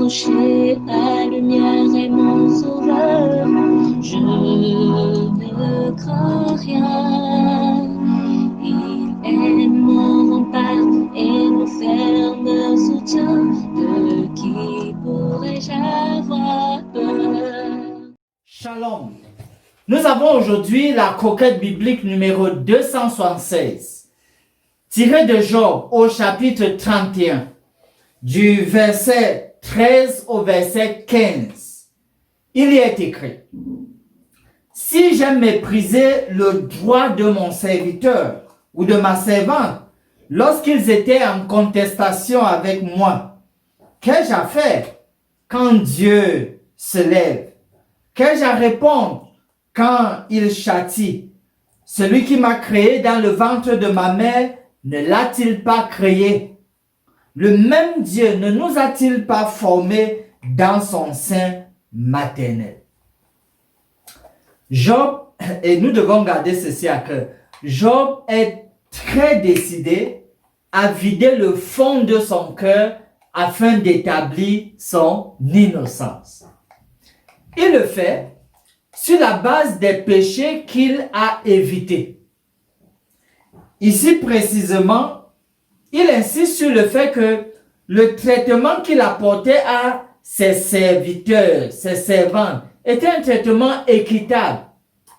rocher, la lumière est mon sauveur. Je ne crains rien. Il est mon rempart et mon ferme soutien. De qui pourrais-je avoir peur? Shalom. Nous avons aujourd'hui la croquette biblique numéro 276, tirée de Job au chapitre 31, du verset 13 au verset 15. Il y est écrit: si j'ai méprisé le droit de mon serviteur ou de ma servante lorsqu'ils étaient en contestation avec moi, qu'ai-je à faire quand Dieu se lève? Qu'ai-je à répondre quand il châtie? Celui qui m'a créé dans le ventre de ma mère ne l'a-t-il pas créé? Le même Dieu ne nous a-t-il pas formés dans son sein maternel? Job, et nous devons garder ceci à cœur, Job est très décidé à vider le fond de son cœur afin d'établir son innocence. Il le fait sur la base des péchés qu'il a évités. Ici précisément, il insiste sur le fait que le traitement qu'il apportait à ses serviteurs, ses servantes, était un traitement équitable.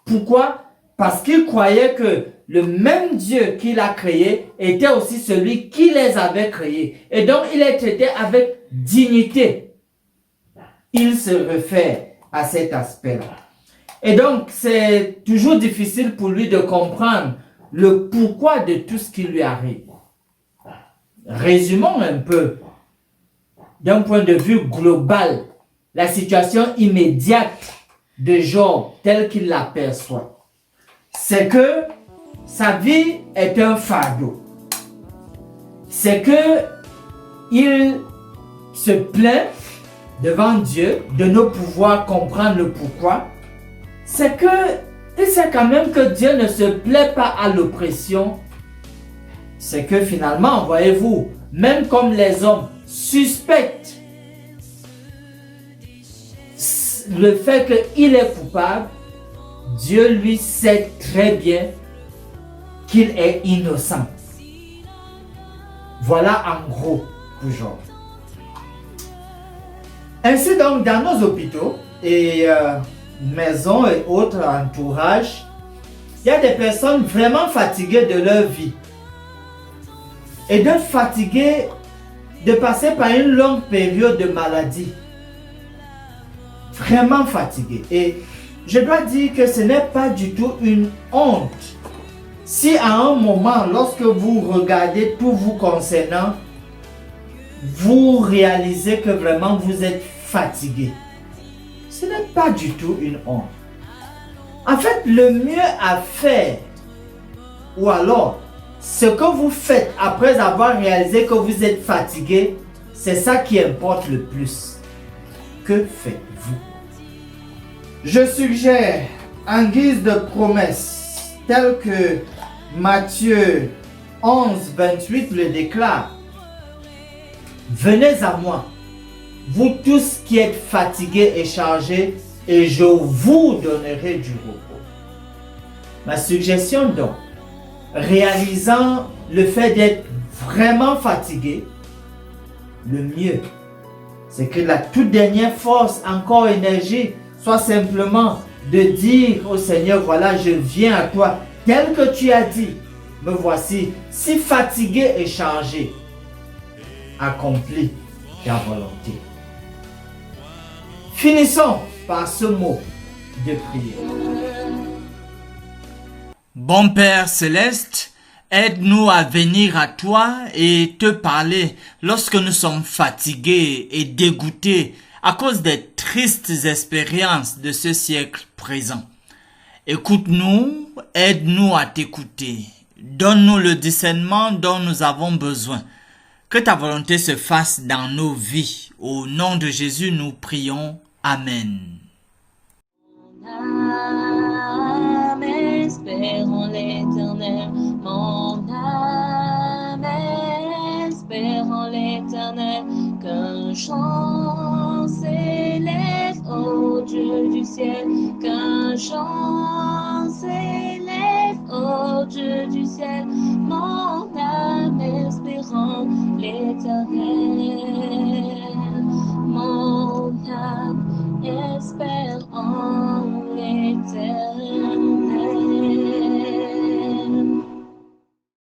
Pourquoi? Parce qu'il croyait que le même Dieu qu'il a créé était aussi celui qui les avait créés. Et donc, il est traité avec dignité. Il se réfère à cet aspect-là. Et donc, c'est toujours difficile pour lui de comprendre le pourquoi de tout ce qui lui arrive. Résumons un peu, d'un point de vue global, la situation immédiate de Job telle qu'il l'aperçoit. C'est que sa vie est un fardeau. C'est que il se plaint devant Dieu de ne pouvoir comprendre le pourquoi. C'est que il sait quand même que Dieu ne se plaît pas à l'oppression. C'est que finalement, voyez-vous, même comme les hommes suspectent le fait qu'il est coupable, Dieu lui sait très bien qu'il est innocent. Voilà en gros pour Job. Ainsi donc, dans nos hôpitaux et maisons et autres entourages, il y a des personnes vraiment fatiguées de leur vie. Et d'être fatiguées de passer par une longue période de maladie. Vraiment fatiguées. Et je dois dire que ce n'est pas du tout une honte. Si à un moment, lorsque vous regardez tout vous concernant, vous réalisez que vraiment vous êtes fatigué, ce n'est pas du tout une honte. En fait, le mieux à faire, ou alors, ce que vous faites après avoir réalisé que vous êtes fatigué, c'est ça qui importe le plus. Que faites-vous? Je suggère, en guise de promesse, tel que Matthieu 11, 28 le déclare: venez à moi, vous tous qui êtes fatigués et chargés, et je vous donnerai du repos. Ma suggestion donc, réalisant le fait d'être vraiment fatigué, le mieux, c'est que la toute dernière force, encore énergie, soit simplement de dire au Seigneur: voilà, je viens à toi, tel que tu as dit, me voici, si fatigué et chargé, accomplis ta volonté. Finissons par ce mot de prière. Bon Père Céleste, aide-nous à venir à toi et te parler lorsque nous sommes fatigués et dégoûtés à cause des tristes expériences de ce siècle présent. Écoute-nous, aide-nous à t'écouter. Donne-nous le discernement dont nous avons besoin. Que ta volonté se fasse dans nos vies. Au nom de Jésus, nous prions. Amen. Mon âme espère en l'Éternel. Mon âme espère en l'Éternel. Qu'un chant ciel, qu'un chant s'élève au Dieu du ciel,